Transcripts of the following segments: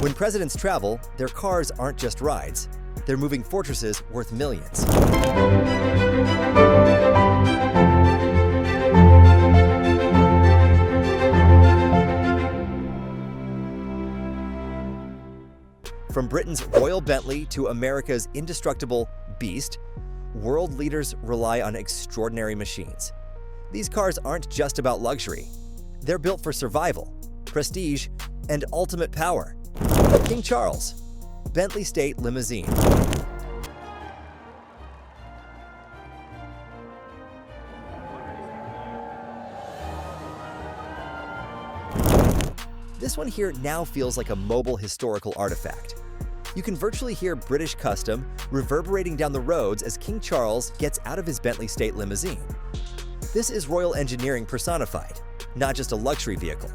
When presidents travel, their cars aren't just rides. They're moving fortresses worth millions. From Britain's Royal Bentley to America's indestructible Beast, world leaders rely on extraordinary machines. These cars aren't just about luxury. They're built for survival, prestige, and ultimate power. King Charles, Bentley State Limousine. This one here now feels like a mobile historical artifact. You can virtually hear British custom reverberating down the roads as King Charles gets out of his Bentley State Limousine. This is royal engineering personified, not just a luxury vehicle.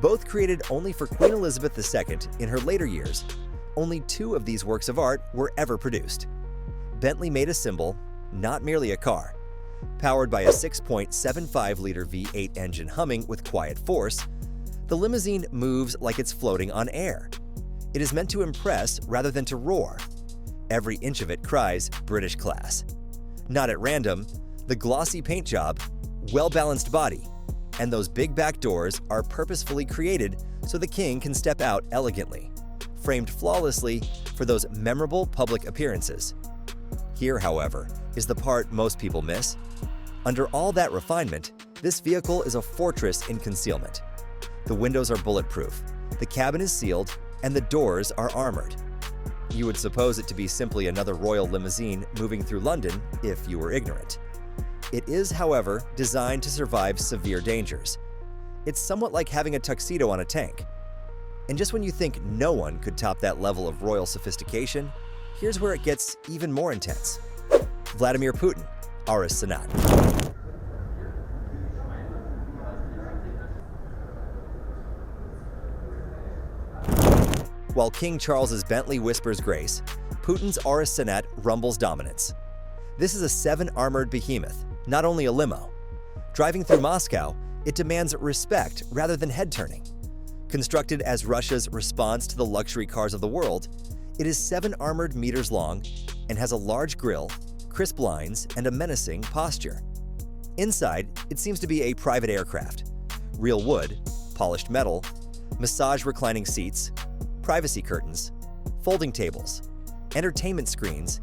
Both created only for Queen Elizabeth II in her later years, only 2 of these works of art were ever produced. Bentley made a symbol, not merely a car. Powered by a 6.75-liter V8 engine humming with quiet force, the limousine moves like it's floating on air. It is meant to impress rather than to roar. Every inch of it cries British class. Not at random, the glossy paint job, well-balanced body, and those big back doors are purposefully created so the king can step out elegantly, framed flawlessly for those memorable public appearances. Here, however, is the part most people miss. Under all that refinement, this vehicle is a fortress in concealment. The windows are bulletproof, the cabin is sealed, and the doors are armored. You would suppose it to be simply another royal limousine moving through London if you were ignorant. It is, however, designed to survive severe dangers. It's somewhat like having a tuxedo on a tank. And just when you think no one could top that level of royal sophistication, here's where it gets even more intense. Vladimir Putin, Aurus Senat. While King Charles's Bentley whispers grace, Putin's Aurus Senat rumbles dominance. This is a 7-armored behemoth, not only a limo. Driving through Moscow, it demands respect rather than head-turning. Constructed as Russia's response to the luxury cars of the world, it is 7 armored meters long and has a large grille, crisp lines, and a menacing posture. Inside, it seems to be a private aircraft. Real wood, polished metal, massage reclining seats, privacy curtains, folding tables, entertainment screens,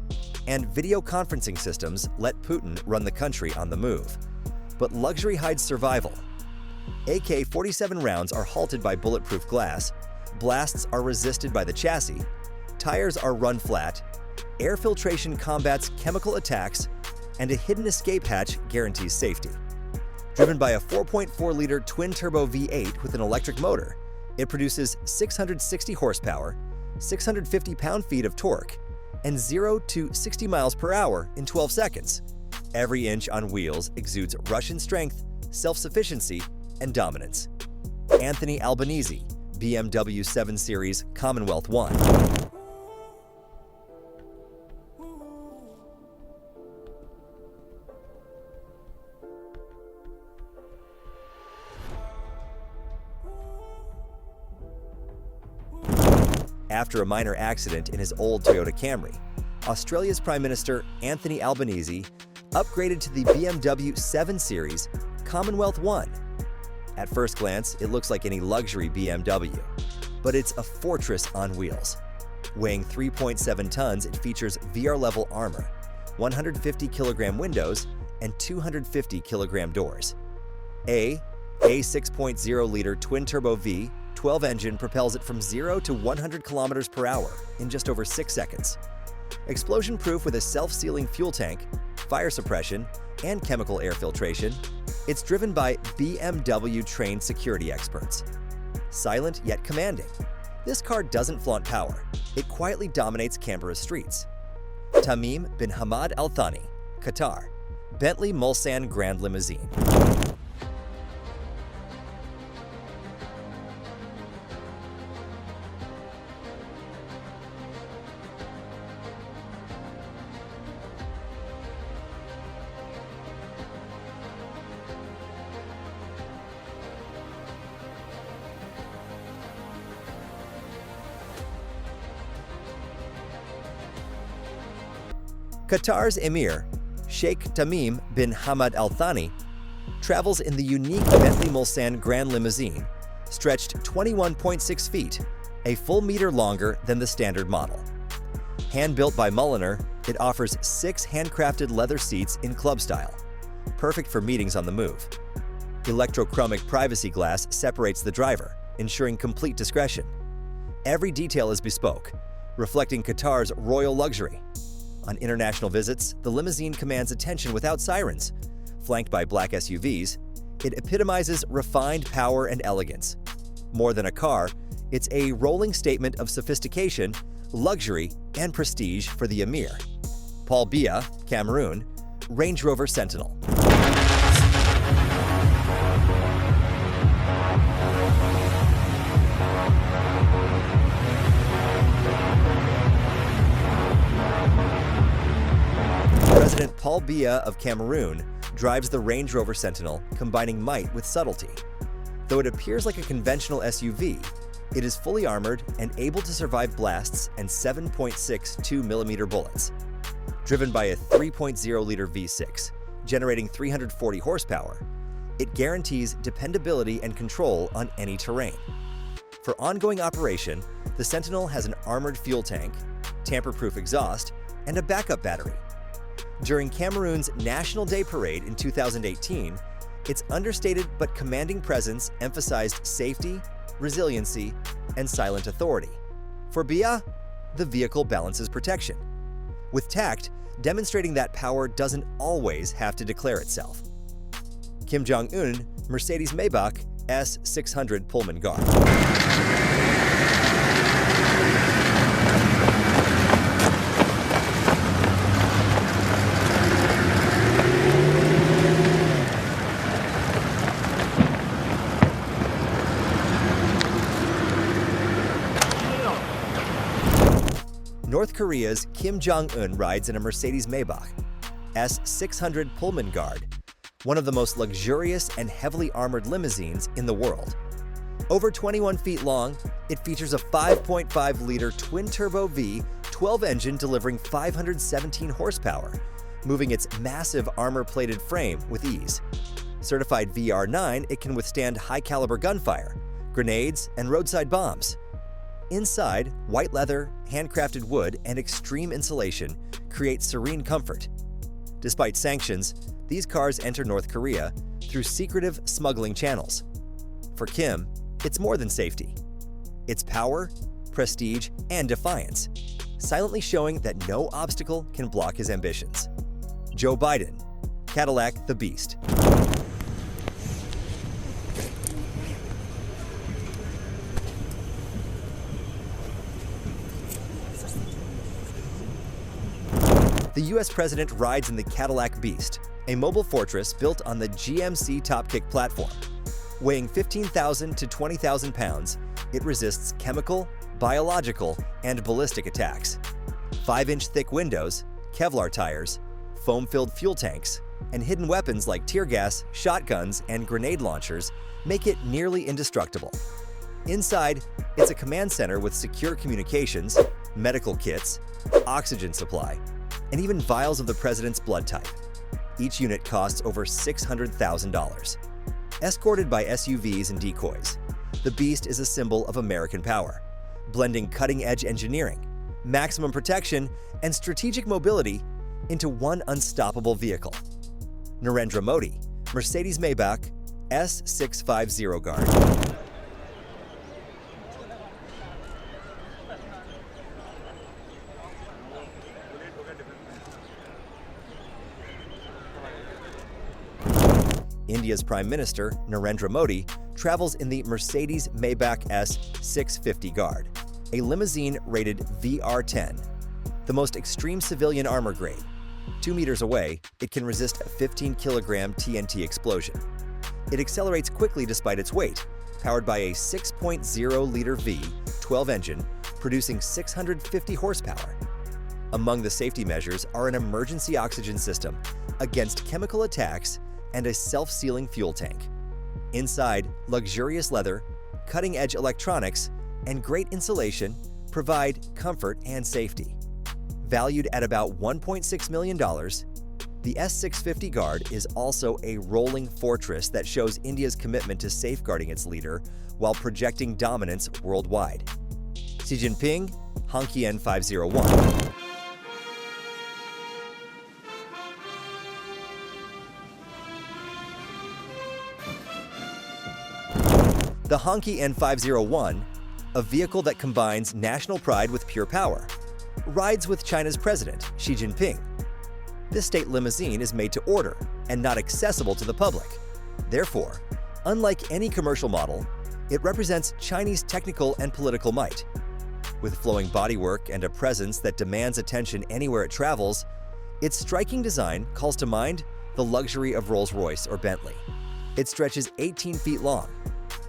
and video conferencing systems let Putin run the country on the move. But luxury hides survival. AK-47 rounds are halted by bulletproof glass, blasts are resisted by the chassis, tires are run flat, air filtration combats chemical attacks, and a hidden escape hatch guarantees safety. Driven by a 4.4-liter twin-turbo V8 with an electric motor, it produces 660 horsepower, 650 pound-feet of torque, and 0 to 60 miles per hour in 12 seconds. Every inch on wheels exudes Russian strength, self-sufficiency, and dominance. Anthony Albanese, BMW 7 Series Commonwealth 1. After a minor accident in his old Toyota Camry, Australia's Prime Minister Anthony Albanese upgraded to the BMW 7 Series Commonwealth 1. At first glance, it looks like any luxury BMW, but it's a fortress on wheels. Weighing 3.7 tons, it features VR-level armor, 150-kilogram windows, and 250-kilogram doors. A 6.0-liter twin-turbo V12 engine propels it from 0 to 100 kilometers per hour in just over 6 seconds. Explosion-proof with a self-sealing fuel tank, fire suppression, and chemical air filtration, it's driven by BMW-trained security experts. Silent yet commanding, this car doesn't flaunt power. It quietly dominates Canberra's streets. Tamim bin Hamad Al Thani, Qatar, Bentley Mulsanne Grand Limousine. Qatar's Emir, Sheikh Tamim bin Hamad Al Thani, travels in the unique Bentley Mulsanne Grand Limousine, stretched 21.6 feet, a full meter longer than the standard model. Hand-built by Mulliner, it offers 6 handcrafted leather seats in club style, perfect for meetings on the move. Electrochromic privacy glass separates the driver, ensuring complete discretion. Every detail is bespoke, reflecting Qatar's royal luxury. On international visits, the limousine commands attention without sirens. Flanked by black SUVs, it epitomizes refined power and elegance. More than a car, it's a rolling statement of sophistication, luxury, and prestige for the Emir. Paul Biya, Cameroon, Range Rover Sentinel. President Paul Biya of Cameroon drives the Range Rover Sentinel, combining might with subtlety. Though it appears like a conventional SUV, it is fully armored and able to survive blasts and 7.62mm bullets. Driven by a 3.0-liter V6, generating 340 horsepower, it guarantees dependability and control on any terrain. For ongoing operation, the Sentinel has an armored fuel tank, tamper-proof exhaust, and a backup battery. During Cameroon's National Day Parade in 2018, its understated but commanding presence emphasized safety, resiliency, and silent authority. For Biya, the vehicle balances protection, with tact demonstrating that power doesn't always have to declare itself. Kim Jong-un, Mercedes Maybach S650 Guard. North Korea's Kim Jong-un rides in a Mercedes Maybach S650 Guard, one of the most luxurious and heavily armored limousines in the world. Over 21 feet long, it features a 5.5-liter twin-turbo V12 engine delivering 517 horsepower, moving its massive armor-plated frame with ease. Certified VR9, it can withstand high-caliber gunfire, grenades, and roadside bombs. Inside, white leather, handcrafted wood, and extreme insulation create serene comfort. Despite sanctions, these cars enter North Korea through secretive smuggling channels. For Kim, it's more than safety. It's power, prestige, and defiance, silently showing that no obstacle can block his ambitions. Joe Biden, Cadillac the Beast. The US president rides in the Cadillac Beast, a mobile fortress built on the GMC Topkick platform. Weighing 15,000 to 20,000 pounds, it resists chemical, biological, and ballistic attacks. 5-inch thick windows, Kevlar tires, foam-filled fuel tanks, and hidden weapons like tear gas, shotguns, and grenade launchers make it nearly indestructible. Inside, it's a command center with secure communications, medical kits, oxygen supply, and even vials of the president's blood type. Each unit costs over $600,000. Escorted by SUVs and decoys, the Beast is a symbol of American power, blending cutting-edge engineering, maximum protection, and strategic mobility into one unstoppable vehicle. Narendra Modi, Mercedes Maybach S650 Guard. India's Prime Minister, Narendra Modi, travels in the Mercedes Maybach S650 Guard, a limousine rated VR10, the most extreme civilian armor grade. 2 meters away, it can resist a 15-kilogram TNT explosion. It accelerates quickly despite its weight, powered by a 6.0-liter V12 engine, producing 650 horsepower. Among the safety measures are an emergency oxygen system against chemical attacks and a self-sealing fuel tank. Inside, luxurious leather, cutting-edge electronics, and great insulation provide comfort and safety. Valued at about $1.6 million, the S650 Guard is also a rolling fortress that shows India's commitment to safeguarding its leader while projecting dominance worldwide. Xi Jinping, Hongqi N501. The Hongqi N501, a vehicle that combines national pride with pure power, rides with China's president, Xi Jinping. This state limousine is made to order and not accessible to the public. Therefore, unlike any commercial model, it represents Chinese technical and political might. With flowing bodywork and a presence that demands attention anywhere it travels, its striking design calls to mind the luxury of Rolls-Royce or Bentley. It stretches 18 feet long.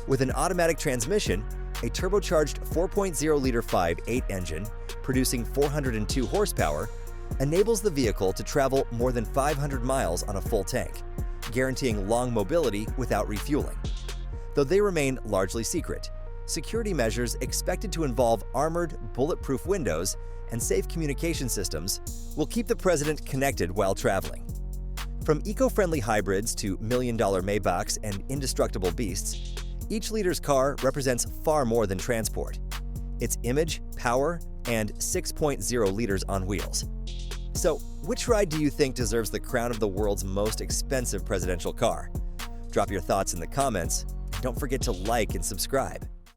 With an automatic transmission, a turbocharged 4.0-liter 5.8 engine, producing 402 horsepower, enables the vehicle to travel more than 500 miles on a full tank, guaranteeing long mobility without refueling. Though they remain largely secret, security measures expected to involve armored, bulletproof windows and safe communication systems will keep the president connected while traveling. From eco-friendly hybrids to million-dollar Maybachs and indestructible beasts, each leader's car represents far more than transport. Its image, power, and 6.0 liters on wheels. So, which ride do you think deserves the crown of the world's most expensive presidential car? Drop your thoughts in the comments, and don't forget to like and subscribe.